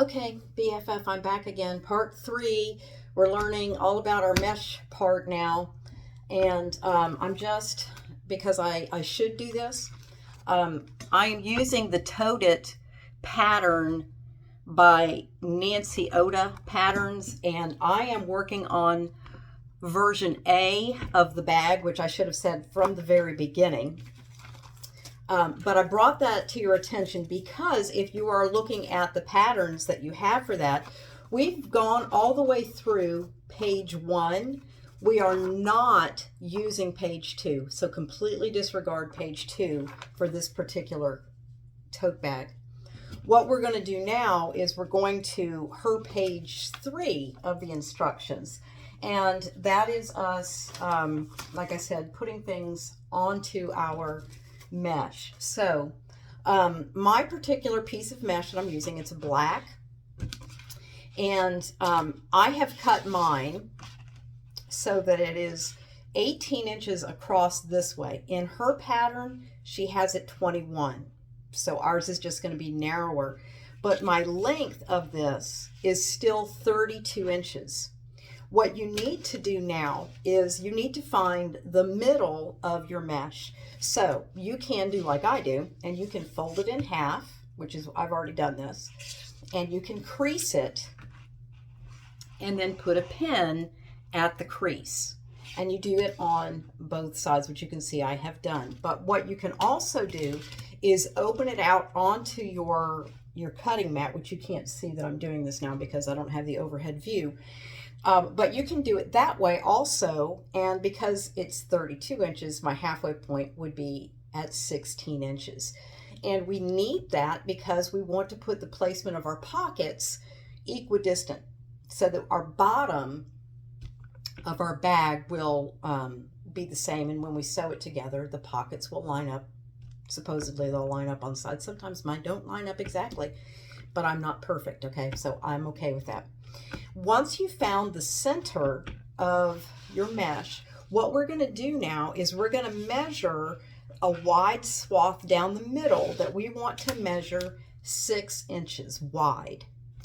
Okay, BFF, I'm back again. Part 3. We're learning all about our mesh part now. And I'm just, because I should do this, I am using the Tote pattern by Nancy Oda Patterns. And I am working on version A of the bag, which I should have said from the very beginning. But I brought that to your attention because if you are looking at the patterns that you have for that, we've gone all the way through page 1. We are not using page 2, so completely disregard page 2 for this particular tote bag. What we're going to do now is we're going to her page 3 of the instructions. And that is us, like I said, putting things onto our mesh. So my particular piece of mesh that I'm using, it's black, and I have cut mine so that it is 18 inches across this way. In her pattern, she has it 21, so ours is just going to be narrower, but my length of this is still 32 inches. What you need to do now is you need to find the middle of your mesh. So you can do like I do, and you can fold it in half, which is, I've already done this, and you can crease it and then put a pin at the crease. And you do it on both sides, which you can see I have done. But what you can also do is open it out onto your cutting mat, which you can't see that I'm doing this now because I don't have the overhead view. But you can do it that way also, and because it's 32 inches, my halfway point would be at 16 inches. And we need that because we want to put the placement of our pockets equidistant so that our bottom of our bag will be the same, and when we sew it together, the pockets will line up. Supposedly they'll line up on sides. Sometimes mine don't line up exactly, but I'm not perfect, okay? So I'm okay with that. Once you've found the center of your mesh, what we're going to do now is we're going to measure a wide swath down the middle that we want to measure 6 inches wide.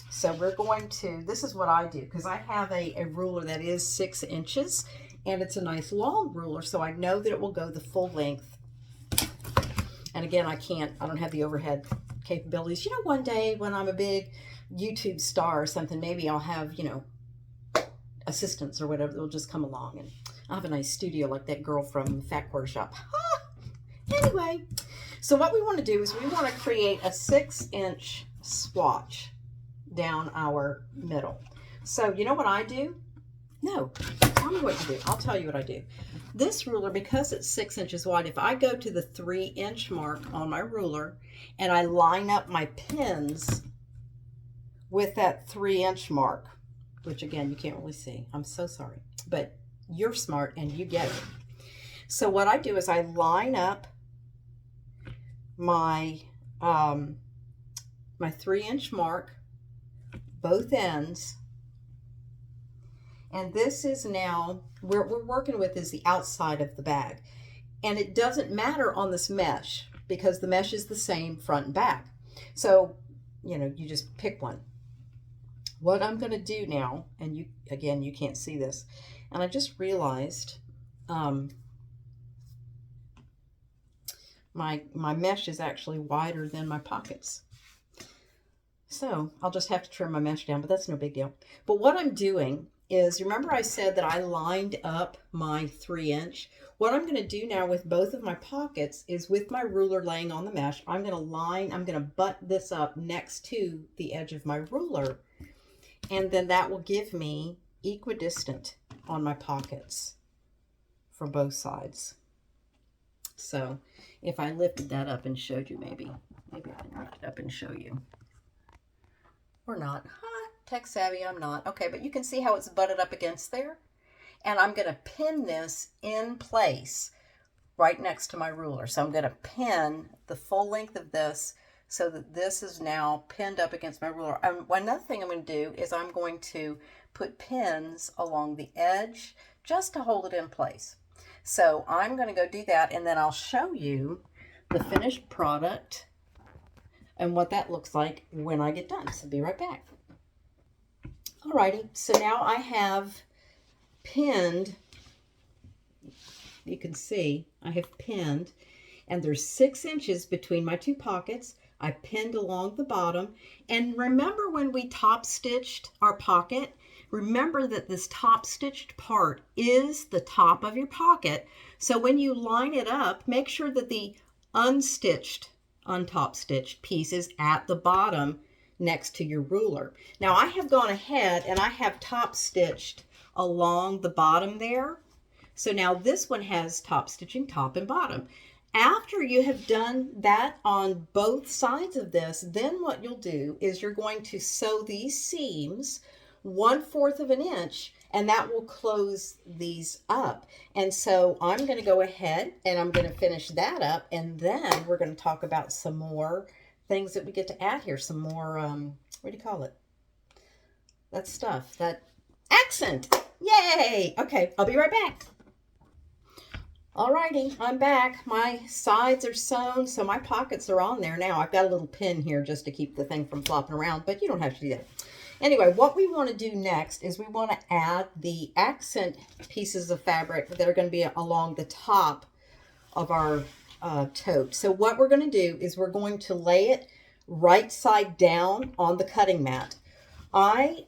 So we're going to, this is what I do, because I have a ruler that is 6 inches, and it's a nice long ruler, so I know that it will go the full length. And again, I don't have the overhead capabilities. You know, one day when I'm a big YouTube star or something, maybe I'll have, assistants or whatever that'll just come along, and I'll have a nice studio like that girl from Fat Quarter Shop. Anyway, so what we want to do is we want to create a 6-inch swatch down our middle. So you know what I do? No, tell me what to do. I'll tell you what I do. This ruler, because it's 6 inches wide, if I go to the 3-inch mark on my ruler and I line up my pins with that 3-inch mark, which again, you can't really see. I'm so sorry, but you're smart and you get it. So what I do is I line up my, my 3-inch mark, both ends, and this is now, what we're working with is the outside of the bag. And it doesn't matter on this mesh because the mesh is the same front and back. So, you just pick one. What I'm going to do now, and you can't see this, and I just realized my mesh is actually wider than my pockets. So I'll just have to trim my mesh down, but that's no big deal. But what I'm doing is, remember I said that I lined up my 3-inch? What I'm going to do now with both of my pockets is, with my ruler laying on the mesh, I'm going to butt this up next to the edge of my ruler, and then that will give me equidistant on my pockets for both sides. So if I lifted that up and showed you, maybe I can lift it up and show you. Or not. Tech savvy, I'm not. Okay, but you can see how it's butted up against there. And I'm going to pin this in place right next to my ruler. So I'm going to pin the full length of this so that this is now pinned up against my ruler. Another thing I'm going to do is I'm going to put pins along the edge just to hold it in place. So I'm going to go do that, and then I'll show you the finished product and what that looks like when I get done. So be right back. Alrighty, so now I have pinned, you can see I have pinned, and there's 6 inches between my 2 pockets. I pinned along the bottom, and remember when we top stitched our pocket, remember that this top stitched part is the top of your pocket. So when you line it up, make sure that the untop stitched piece is at the bottom next to your ruler. Now I have gone ahead and I have top stitched along the bottom there. So now this one has top stitching top and bottom. After you have done that on both sides of this, then what you'll do is you're going to sew these seams 1/4 of an inch, and that will close these up. And so I'm going to go ahead and I'm going to finish that up, and then we're going to talk about some more things that we get to add here. Some more, what do you call it? That stuff, that accent. Yay! Okay, I'll be right back. Alrighty, I'm back. My sides are sewn, so my pockets are on there now. I've got a little pin here just to keep the thing from flopping around, but you don't have to do that. Anyway, what we want to do next is we want to add the accent pieces of fabric that are going to be along the top of our tote. So what we're going to do is we're going to lay it right side down on the cutting mat. I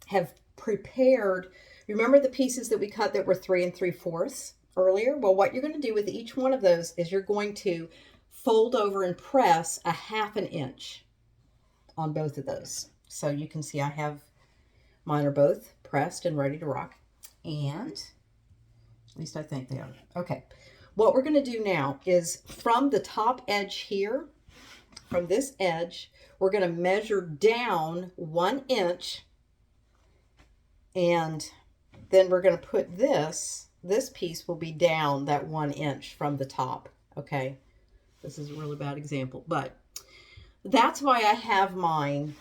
have prepared, remember the pieces that we cut that were 3 3/4 earlier? Well, what you're going to do with each one of those is you're going to fold over and press a 1/2 inch on both of those. So you can see I have, mine are both pressed and ready to rock. And at least I think they are. Okay. What we're going to do now is from the top edge here, from this edge, we're going to measure down 1 inch, and then we're going to put this piece will be down that 1 inch from the top. Okay. This is a really bad example, but that's why I have mine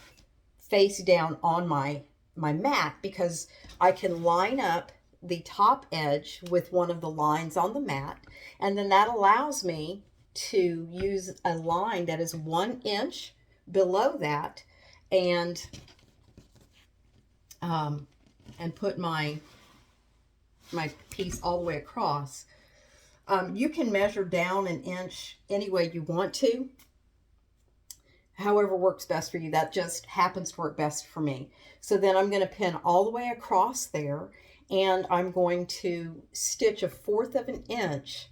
face down on my mat, because I can line up the top edge with one of the lines on the mat, and then that allows me to use a line that is 1 inch below that, and put my piece all the way across. You can measure down 1 inch any way you want to, however works best for you. That just happens to work best for me. So then I'm going to pin all the way across there, and I'm going to stitch 1/4 of an inch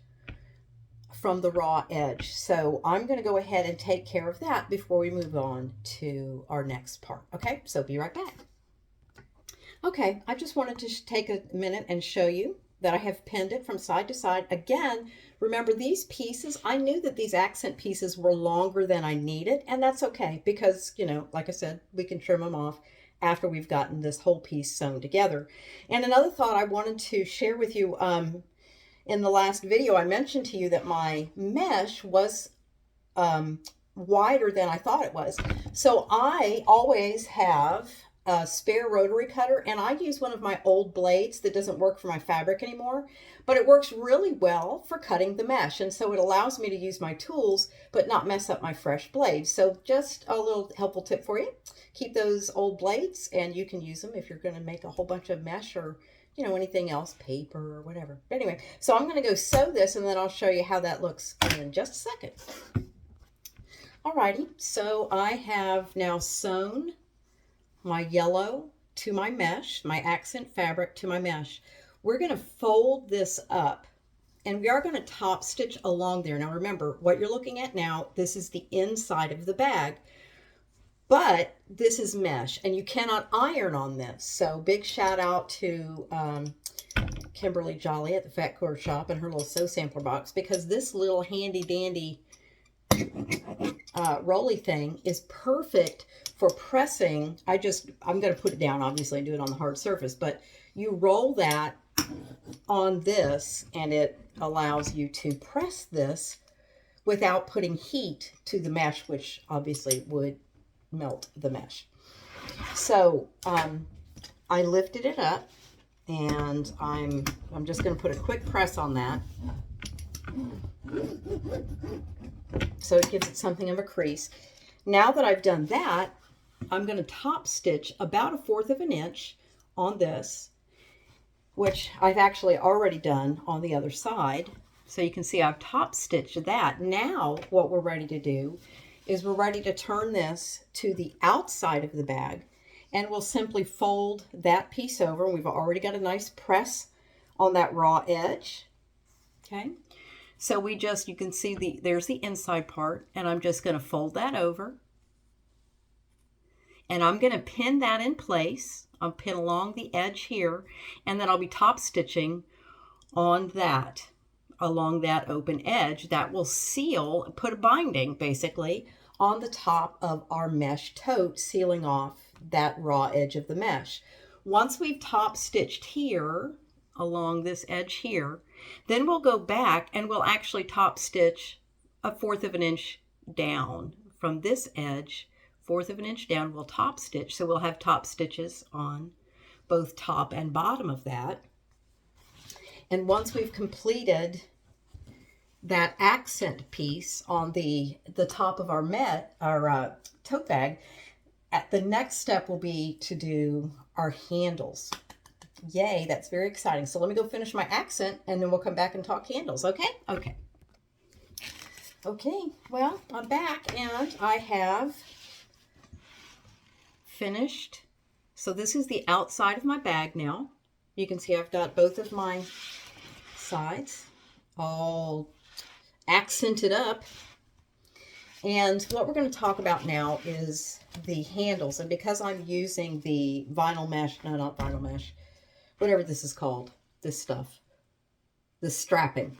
from the raw edge. So I'm going to go ahead and take care of that before we move on to our next part. Okay, so be right back. Okay, I just wanted to take a minute and show you that I have pinned it from side to side. Again, remember these pieces, I knew that these accent pieces were longer than I needed, and that's okay because, you know, like I said, we can trim them off after we've gotten this whole piece sewn together. And another thought I wanted to share with you, in the last video, I mentioned to you that my mesh was wider than I thought it was. So I always have a spare rotary cutter, and I use one of my old blades that doesn't work for my fabric anymore, but it works really well for cutting the mesh, and so it allows me to use my tools but not mess up my fresh blades. So just a little helpful tip for you: keep those old blades, and you can use them if you're going to make a whole bunch of mesh or, you know, anything else, paper or whatever. But anyway, so I'm going to go sew this, and then I'll show you how that looks in just a second. Alrighty, so I have now sewn my yellow to my mesh, my accent fabric to my mesh. We're going to fold this up, and we are going to top stitch along there. Now remember, what you're looking at now, this is the inside of the bag, but this is mesh, and you cannot iron on this. So big shout out to Kimberly Jolly at the Fat Quarter Shop and her little sew sampler box, because this little handy dandy rolly thing is perfect for pressing. I'm going to put it down, obviously, and do it on the hard surface, but you roll that on this, and it allows you to press this without putting heat to the mesh, which obviously would melt the mesh. So I lifted it up, and I'm just going to put a quick press on that, So it gives it something of a crease. Now that I've done that, I'm going to top stitch about 1/4 of an inch on this, which I've actually already done on the other side. So you can see I've top stitched that. Now what we're ready to do is we're ready to turn this to the outside of the bag, and we'll simply fold that piece over. We've already got a nice press on that raw edge. Okay, so we just, you can see there's the inside part, and I'm just going to fold that over, and I'm going to pin that in place. I'll pin along the edge here, and then I'll be top stitching on that, along that open edge. That will seal, put a binding basically on the top of our mesh tote, sealing off that raw edge of the mesh. Once we've top stitched here along this edge here, then we'll go back and we'll actually top stitch 1/4 of an inch down from this edge. 1/4 of an inch down, we'll top stitch. So we'll have top stitches on both top and bottom of that. And once we've completed that accent piece on the top of our tote bag, the next step will be to do our handles. Yay, that's very exciting. So let me go finish my accent, and then we'll come back and talk handles, okay? Okay, well, I'm back, and I have finished. So this is the outside of my bag now. You can see I've got both of my sides all accented up. And what we're going to talk about now is the handles. And because I'm using the vinyl mesh, no, not vinyl mesh, whatever this is called, this stuff, the strapping.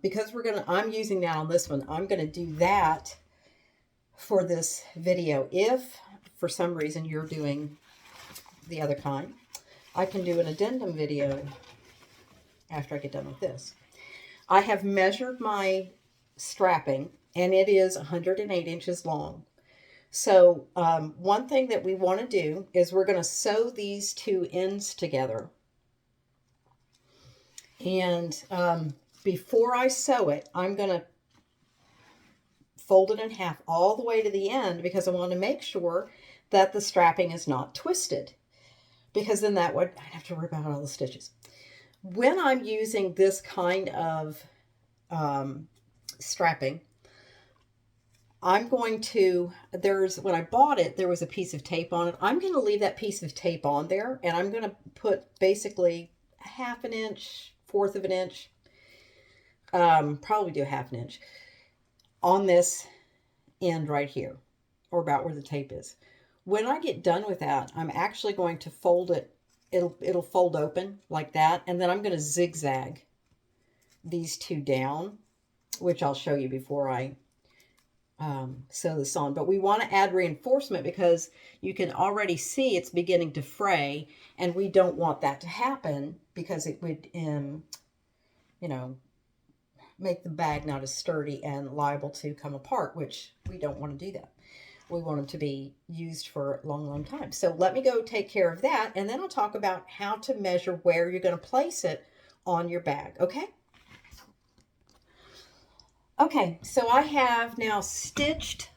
Because I'm using that on this one, I'm going to do that for this video. If for some reason you're doing the other kind, I can do an addendum video after I get done with this. I have measured my strapping, and it is 108 inches long. So one thing that we want to do is we're going to sew these two ends together. And before I sew it, I'm going to fold it in half all the way to the end, because I want to make sure that the strapping is not twisted, because then that would, I'd have to rip out all the stitches. When I'm using this kind of strapping, I'm going to, when I bought it, there was a piece of tape on it. I'm going to leave that piece of tape on there, and I'm going to put basically 1/2 an inch, 1/4 of an inch, probably do 1/2 an inch on this end right here, or about where the tape is. When I get done with that, I'm actually going to fold it. It'll fold open like that, and then I'm going to zigzag these two down, which I'll show you before I sew this on. But we want to add reinforcement, because you can already see it's beginning to fray, and we don't want that to happen, because it would, you know, make the bag not as sturdy and liable to come apart, which we don't want to do that. We want them to be used for a long, long time. So let me go take care of that, and then I'll talk about how to measure where you're going to place it on your bag, okay? Okay, so I have now I stitched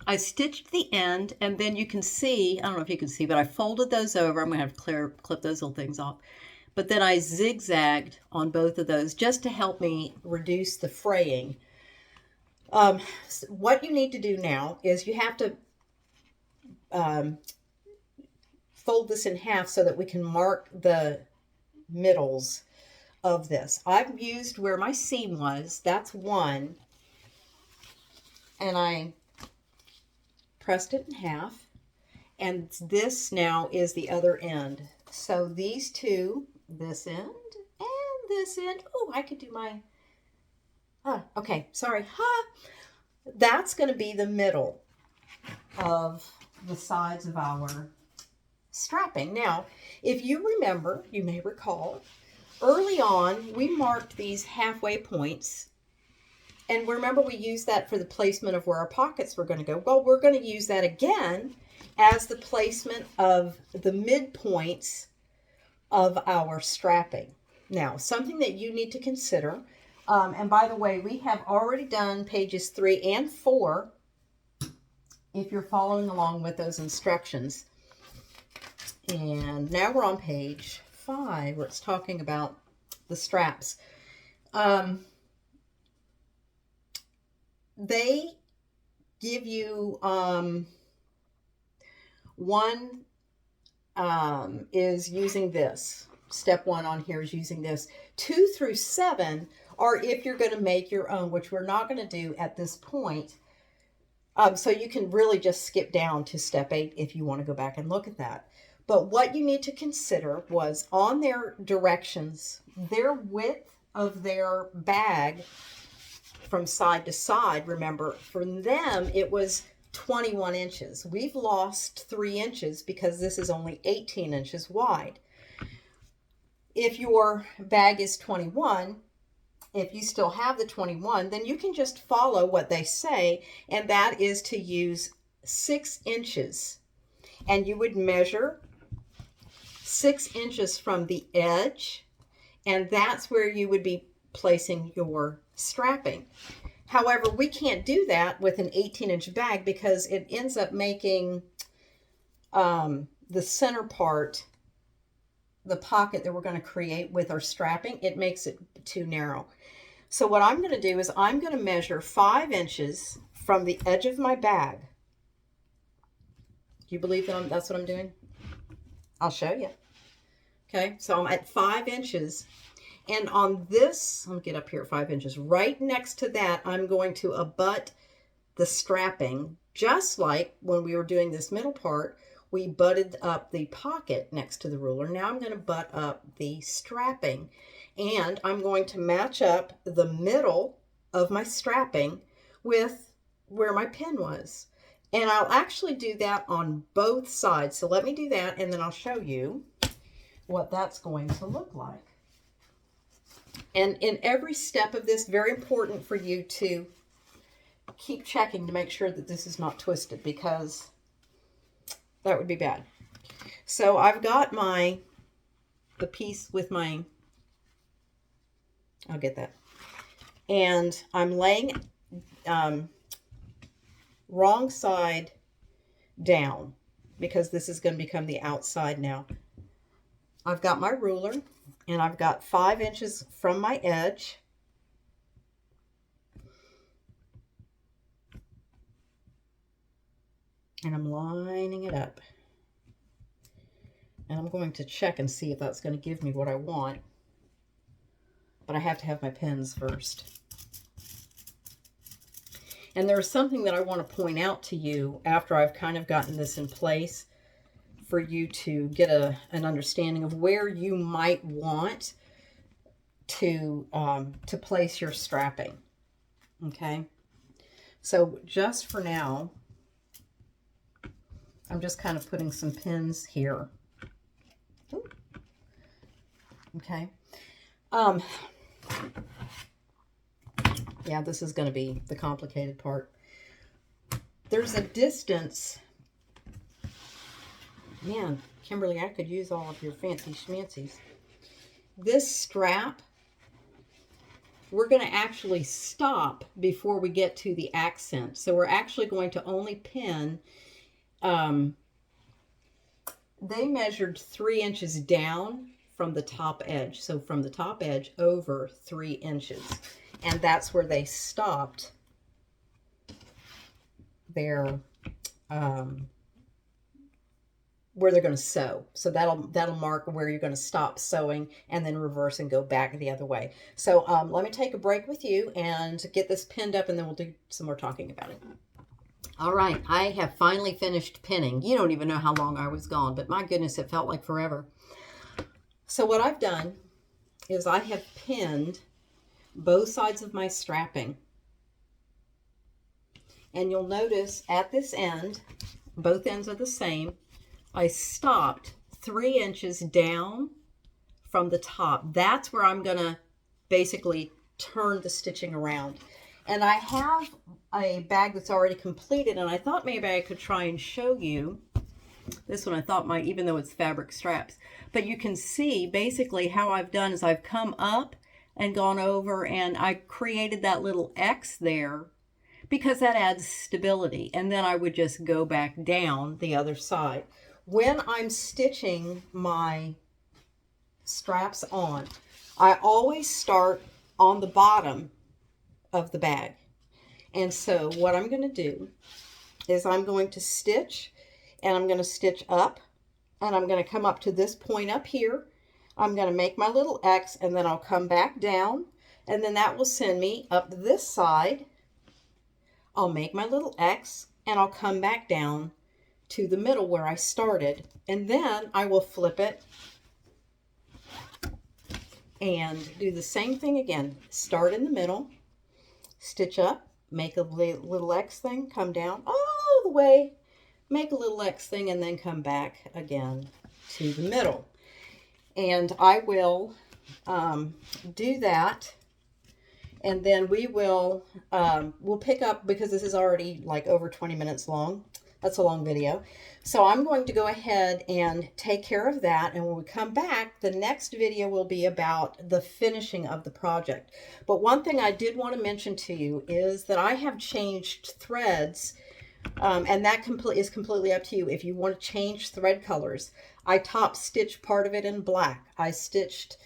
the end, and then you can see, I don't know if you can see, but I folded those over. I'm going to have to clip those little things off. But then I zigzagged on both of those just to help me reduce the fraying. What you need to do now is you have to fold this in half so that we can mark the middles of this. I've used where my seam was, that's one, and I pressed it in half, and this now is the other end. So these two, this end and this end, oh, I could do my, okay, sorry, that's going to be the middle of the sides of our strapping. Now, if you remember, you may recall, early on, we marked these halfway points, and remember we used that for the placement of where our pockets were going to go. Well, we're going to use that again as the placement of the midpoints of our strapping. Now, something that you need to consider, And by the way, we have already done pages 3 and 4 if you're following along with those instructions. And now we're on page 5 where it's talking about the straps. They give you one is using this. Step 1 on here is using this. 2 through 7 are if you're going to make your own, which we're not going to do at this point. So you can really just skip down to step 8 if you want to go back and look at that. But what you need to consider was on their directions, their width of their bag from side to side. Remember, for them, it was 21 inches. We've lost 3 inches because this is only 18 inches wide. If your bag is 21, if you still have the 21, then you can just follow what they say, and that is to use 6 inches. And you would measure 6 inches from the edge, and that's where you would be placing your strapping. However, we can't do that with an 18-inch bag because it ends up making the center part, the pocket that we're going to create with our strapping, it makes it too narrow. So what I'm going to do is I'm going to measure 5 inches from the edge of my bag. Do you believe that that's what I'm doing? I'll show you. Okay, so I'm at 5 inches. And on this, let me get up here, 5 inches. Right next to that, I'm going to abut the strapping, just like when we were doing this middle part, we butted up the pocket next to the ruler. Now I'm going to butt up the strapping, and I'm going to match up the middle of my strapping with where my pin was. And I'll actually do that on both sides. So let me do that, and then I'll show you what that's going to look like. And in every step of this, very important for you to keep checking to make sure that this is not twisted, because that would be bad. So I've got the piece with my, I'll get that. And I'm laying wrong side down because this is going to become the outside now. I've got my ruler and I've got 5 inches from my edge. And I'm lining it up. And I'm going to check and see if that's going to give me what I want. But I have to have my pins first. And there's something that I want to point out to you after I've kind of gotten this in place for you to get an understanding of where you might want to place your strapping. Okay? So just for now, I'm just kind of putting some pins here. Ooh. Okay. Yeah, this is going to be the complicated part. There's a distance. Man, Kimberly, I could use all of your fancy schmancies. This strap, we're going to actually stop before we get to the accent. So we're actually going to only pin. They measured 3 inches down from the top edge. So from the top edge over 3 inches. And that's where they stopped their, where they're going to sew. So that'll mark where you're going to stop sewing and then reverse and go back the other way. So let me take a break with you and get this pinned up, and then we'll do some more talking about it. All right, I have finally finished pinning. You don't even know how long I was gone, but my goodness, it felt like forever. So what I've done is I have pinned both sides of my strapping. And you'll notice at this end, both ends are the same. I stopped 3 inches down from the top. That's where I'm going to basically turn the stitching around. And I have a bag that's already completed, and I thought maybe I could try and show you. This one I thought might, even though it's fabric straps. But you can see basically how I've done is I've come up and gone over, and I created that little X there because that adds stability. And then I would just go back down the other side. When I'm stitching my straps on, I always start on the bottom of the bag. And so what I'm going to do is I'm going to stitch, and I'm going to stitch up, and I'm going to come up to this point up here. I'm going to make my little X, and then I'll come back down, and then that will send me up this side. I'll make my little X, and I'll come back down to the middle where I started, and then I will flip it and do the same thing again. Start in the middle, stitch up, make a little X thing, come down all the way, make a little X thing, and then come back again to the middle. And I will do that, and then we will we'll pick up, because this is already like over 20 minutes long. That's a long video. So I'm going to go ahead and take care of that, and when we come back, the next video will be about the finishing of the project. But one thing I did want to mention to you is that I have changed threads, and that is completely up to you if you want to change thread colors. I top stitched part of it in black. I stitched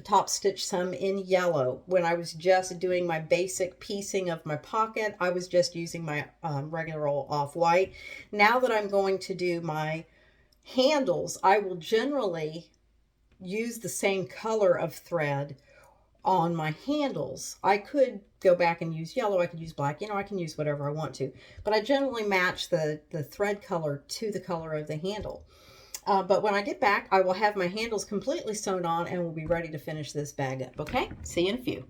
top stitched some in yellow. When I was just doing my basic piecing of my pocket, I was just using my regular old off-white. Now that I'm going to do my handles, I will generally use the same color of thread on my handles. I could go back and use yellow, I could use black, you know, I can use whatever I want to, but I generally match the thread color to the color of the handle. But when I get back, I will have my handles completely sewn on, and we'll be ready to finish this bag up. Okay, see you in a few.